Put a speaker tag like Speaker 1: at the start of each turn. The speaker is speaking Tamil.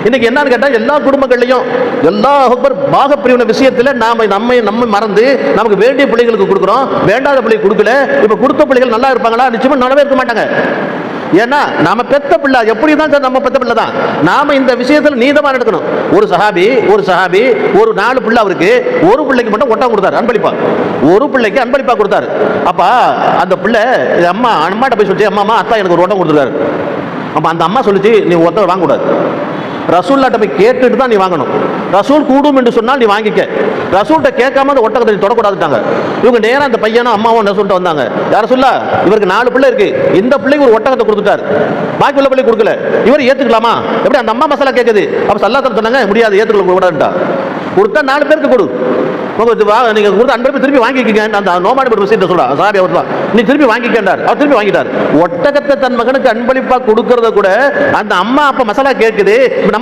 Speaker 1: இன்னைக்கு என்னன்னு கேட்டா எல்லா குடும்பங்கள்லையும் எல்லா பாகப்பிரிவின விஷயத்துல நம்ம மறந்து நமக்கு வேண்டிய பிள்ளைகளுக்கு கொடுக்குறோம், வேண்டாத பிள்ளைக்கு கொடுக்கல. இப்ப கொடுத்த பிள்ளைகள் நல்லா இருப்பாங்களா? நிச்சயமா நல்லாவே இருக்க மாட்டாங்க. ஏன்னா நாம பெத்த பிள்ளை எப்படிதான் நம்ம பெத்த பிள்ளை தான். நாம இந்த விஷயத்துல நீதமா எடுக்கணும். ஒரு சஹாபி ஒரு 4 பிள்ளை, அவருக்கு ஒரு பிள்ளைக்கு மட்டும் ஒட்டகம் கொடுத்தாரு, அன்பளிப்பா. ஒரு பிள்ளைக்கு அன்பளிப்பா கொடுத்தாரு. அப்ப அந்த பிள்ளை அம்மாட்ட போய் சொல்லிச்சு, அம்மா அத்தா எனக்கு ஒரு ஒட்டகம் கொடுத்துருக்காரு. அப்ப அந்த அம்மா சொல்லிச்சு, நீ ஒட்டகம் வாங்கக்கூடாது, ரசூல்லாட்ட போய் கேட்டுட்டு தான் நீ வாங்கணும். ரசூல் கூடும் என்று சொன்னால் நீ வாங்கிக்க. ரசூல்கிட்ட கேட்காம அந்த ஒட்டகத்தை தொடக்கூடாதுட்டாங்க. இவங்க நேரம் அந்த பையனும் அம்மாவும் ரசூல்கிட்ட வந்தாங்க. யார சொல்ல, இவருக்கு 4 பிள்ளை இருக்கு, இந்த பிள்ளைக்கு ஒரு ஒட்டகத்தை கொடுத்துட்டாரு, பாக்கி உள்ள பிள்ளை கொடுக்கல, இவர் ஏத்துக்கலாமா? எப்படி? அந்த அம்மா மசாலா கேட்குது. அப்ப சல்லாத்தம் சொன்னாங்க, முடியாது, ஏத்துக்கல கூடாதுட்டா. கொடுத்தா 4 பேருக்கு கொடு, நீங்க கொடுத்த அன்பளிப்பு திருப்பி வாங்கிக்கங்க. அந்த நோமாடி விஷயத்தை சொல்றா சாபி, அவர் தான், நீ திருப்பி வாங்கிக்கின்றார். அவர் திருப்பி வாங்கிட்டார். ஒட்டகத்தை தன் மகனுக்கு அன்பளிப்பா கொடுக்கறத கூட அந்த அம்மா அப்ப மசாலா கேட்குது.